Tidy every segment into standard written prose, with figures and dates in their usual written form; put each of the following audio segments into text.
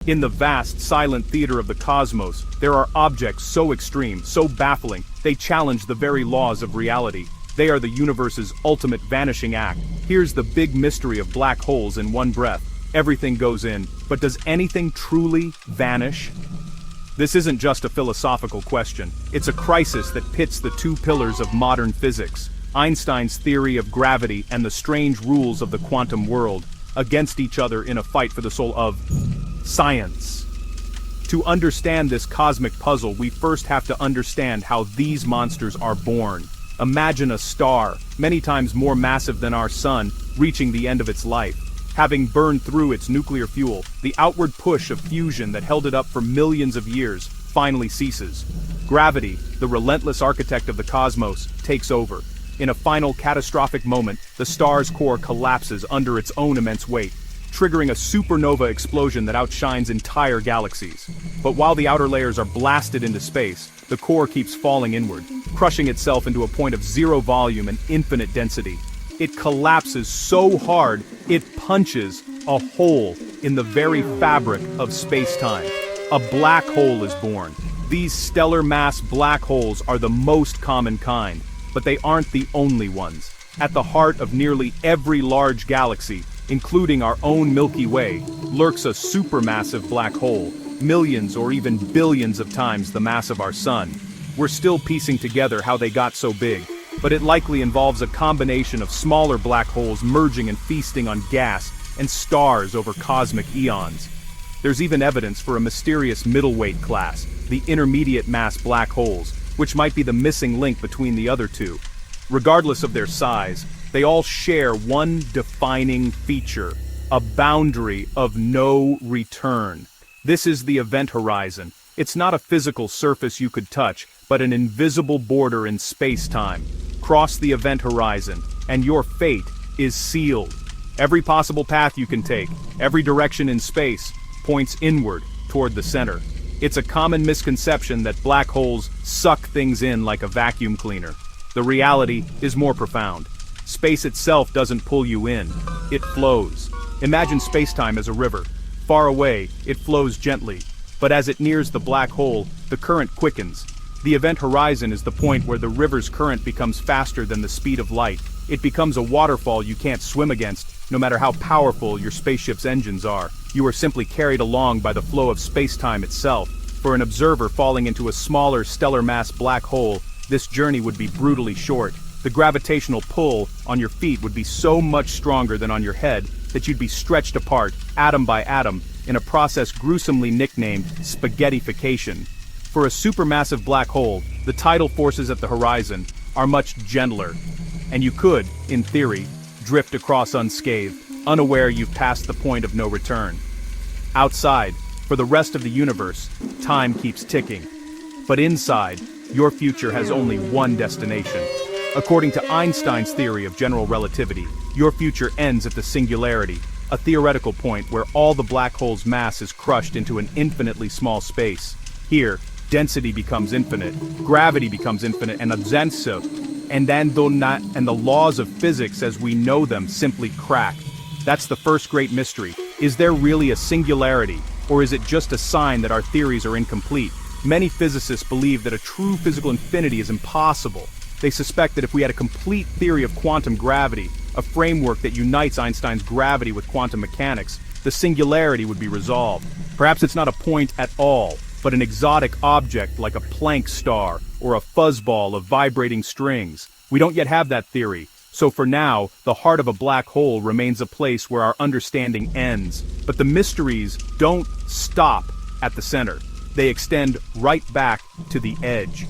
In the vast, silent theater of the cosmos, there are objects so extreme, so baffling, they challenge the very laws of reality. They are the universe's ultimate vanishing act. Here's the big mystery of black holes in one breath. Everything goes in, but does anything truly vanish? This isn't just a philosophical question. It's a crisis that pits the two pillars of modern physics, Einstein's theory of gravity and the strange rules of the quantum world, against each other in a fight for the soul of science. To understand this cosmic puzzle, we first have to understand how these monsters are born. Imagine a star, many times more massive than our sun, reaching the end of its life. Having burned through its nuclear fuel, the outward push of fusion that held it up for millions of years finally ceases. Gravity, the relentless architect of the cosmos, takes over. In a final catastrophic moment, the star's core collapses under its own immense weight, triggering a supernova explosion that outshines entire galaxies. But while the outer layers are blasted into space, the core keeps falling inward, crushing itself into a point of zero volume and infinite density. It collapses so hard, it punches a hole in the very fabric of space-time. A black hole is born. These stellar mass black holes are the most common kind, but they aren't the only ones. At the heart of nearly every large galaxy, including our own Milky Way, lurks a supermassive black hole, millions or even billions of times the mass of our sun. We're still piecing together how they got so big, but it likely involves a combination of smaller black holes merging and feasting on gas and stars over cosmic eons. There's even evidence for a mysterious middleweight class, the intermediate mass black holes, which might be the missing link between the other two. Regardless of their size, they all share one defining feature, a boundary of no return. This is the event horizon. It's not a physical surface you could touch, but an invisible border in space-time. Cross the event horizon, and your fate is sealed. Every possible path you can take, every direction in space, points inward toward the center. It's a common misconception that black holes suck things in like a vacuum cleaner. The reality is more profound. Space itself doesn't pull you in, it flows. Imagine space-time as a river. Far away, it flows gently, but as it nears the black hole, the current quickens. The event horizon is the point where the river's current becomes faster than the speed of light. It becomes a waterfall you can't swim against, no matter how powerful your spaceship's engines are. You are simply carried along by the flow of space-time itself. For an observer falling into a smaller stellar mass black hole, this journey would be brutally short. The gravitational pull on your feet would be so much stronger than on your head that you'd be stretched apart, atom by atom, in a process gruesomely nicknamed Spaghettification. For a supermassive black hole, the tidal forces at the horizon are much gentler, and you could, in theory, drift across unscathed, unaware you've passed the point of no return. Outside, for the rest of the universe, time keeps ticking. But inside, your future has only one destination. According to Einstein's theory of general relativity, your future ends at the singularity, a theoretical point where all the black hole's mass is crushed into an infinitely small space. Here, density becomes infinite, gravity becomes infinite and absenso, and the laws of physics as we know them simply crack. That's the first great mystery. Is there really a singularity, or is it just a sign that our theories are incomplete? Many physicists believe that a true physical infinity is impossible. They suspect that if we had a complete theory of quantum gravity, a framework that unites Einstein's gravity with quantum mechanics, the singularity would be resolved. Perhaps it's not a point at all, but an exotic object like a Planck star or a fuzzball of vibrating strings. We don't yet have that theory, so for now, the heart of a black hole remains a place where our understanding ends. But the mysteries don't stop at the center. They extend right back to the edge.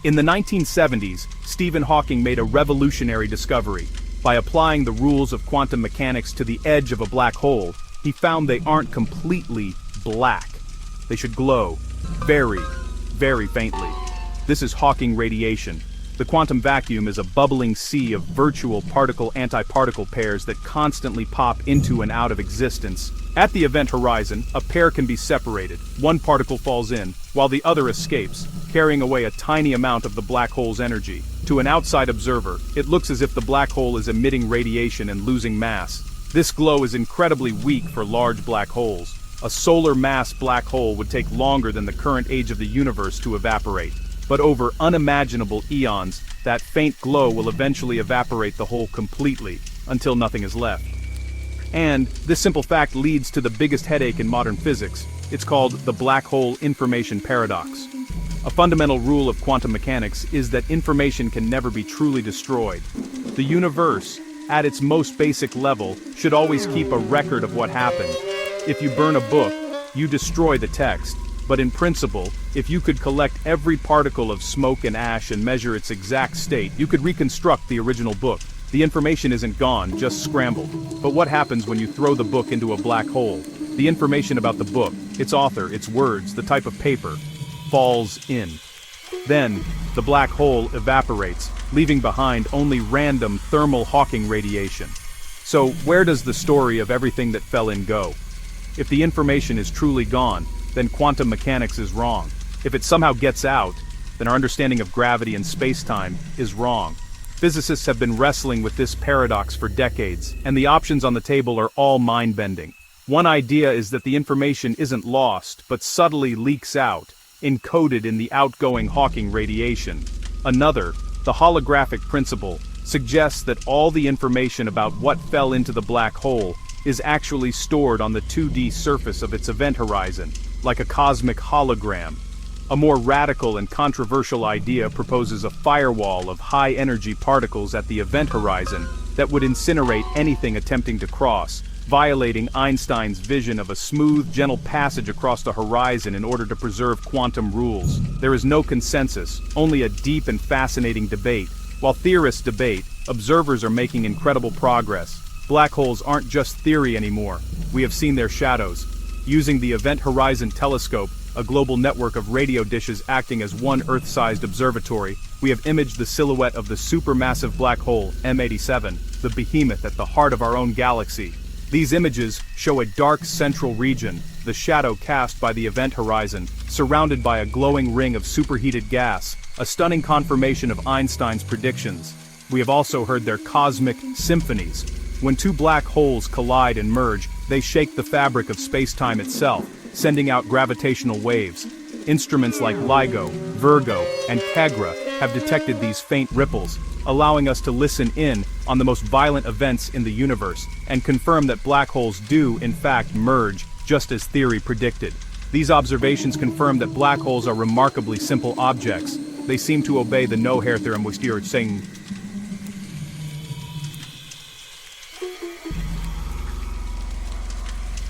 In the 1970s, Stephen Hawking made a revolutionary discovery. By applying the rules of quantum mechanics to the edge of a black hole, he found they aren't completely black. They should glow very, very faintly. This is Hawking radiation. The quantum vacuum is a bubbling sea of virtual particle-antiparticle pairs that constantly pop into and out of existence. At the event horizon, a pair can be separated. One particle falls in, while the other escapes, carrying away a tiny amount of the black hole's energy. To an outside observer, it looks as if the black hole is emitting radiation and losing mass. This glow is incredibly weak for large black holes. A solar mass black hole would take longer than the current age of the universe to evaporate. But over unimaginable eons, that faint glow will eventually evaporate the whole completely, until nothing is left. And this simple fact leads to the biggest headache in modern physics. It's called the black hole information paradox. A fundamental rule of quantum mechanics is that information can never be truly destroyed. The universe, at its most basic level, should always keep a record of what happened. If you burn a book, you destroy the text. But in principle, if you could collect every particle of smoke and ash and measure its exact state, you could reconstruct the original book. The information isn't gone, just scrambled. But what happens when you throw the book into a black hole? The information about the book, its author, its words, the type of paper, falls in. Then, the black hole evaporates, leaving behind only random thermal Hawking radiation. So, where does the story of everything that fell in go? If the information is truly gone, then quantum mechanics is wrong. If it somehow gets out, then our understanding of gravity and space-time is wrong. Physicists have been wrestling with this paradox for decades, and the options on the table are all mind-bending. One idea is that the information isn't lost, but subtly leaks out, encoded in the outgoing Hawking radiation. Another, the holographic principle, suggests that all the information about what fell into the black hole is actually stored on the 2D surface of its event horizon, like a cosmic hologram. A more radical and controversial idea proposes a firewall of high-energy particles at the event horizon that would incinerate anything attempting to cross, violating Einstein's vision of a smooth, gentle passage across the horizon in order to preserve quantum rules. There is no consensus, only a deep and fascinating debate. While theorists debate, observers are making incredible progress. Black holes aren't just theory anymore. We have seen their shadows. Using the Event Horizon Telescope, a global network of radio dishes acting as one Earth-sized observatory, we have imaged the silhouette of the supermassive black hole, M87, the behemoth at the heart of our own galaxy. These images show a dark central region, the shadow cast by the event horizon, surrounded by a glowing ring of superheated gas, a stunning confirmation of Einstein's predictions. We have also heard their cosmic symphonies. When two black holes collide and merge, they shake the fabric of space-time itself, sending out gravitational waves. Instruments like LIGO, Virgo, and Kegra have detected these faint ripples, allowing us to listen in on the most violent events in the universe, and confirm that black holes do, in fact, merge, just as theory predicted. These observations confirm that black holes are remarkably simple objects. They seem to obey the no-hair theorem, which you're saying.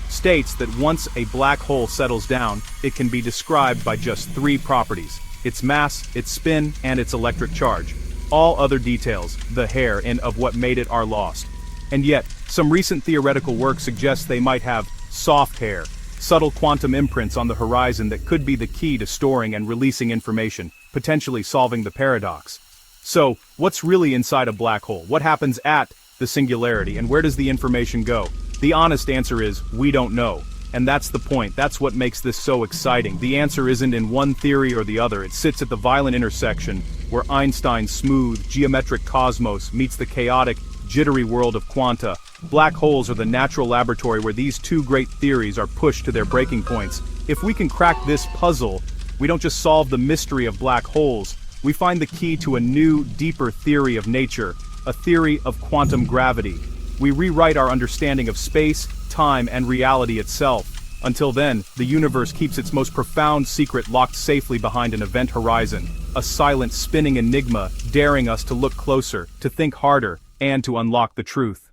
States that once a black hole settles down, it can be described by just three properties: its mass, its spin, and its electric charge. All other details, the hair and of what made it, are lost. And yet, some recent theoretical work suggests they might have soft hair, subtle quantum imprints on the horizon that could be the key to storing and releasing information, potentially solving the paradox. So, what's really inside a black hole? What happens at the singularity, and where does the information go? The honest answer is, we don't know. And that's the point. That's what makes this so exciting. The answer isn't in one theory or the other. It sits at the violent intersection where Einstein's smooth, geometric cosmos meets the chaotic, jittery world of quanta. Black holes are the natural laboratory where these two great theories are pushed to their breaking points. If we can crack this puzzle, we don't just solve the mystery of black holes, we find the key to a new, deeper theory of nature, a theory of quantum gravity. We rewrite our understanding of space, time, and reality itself. Until then, the universe keeps its most profound secret locked safely behind an event horizon, a silent, spinning enigma daring us to look closer, to think harder, and to unlock the truth.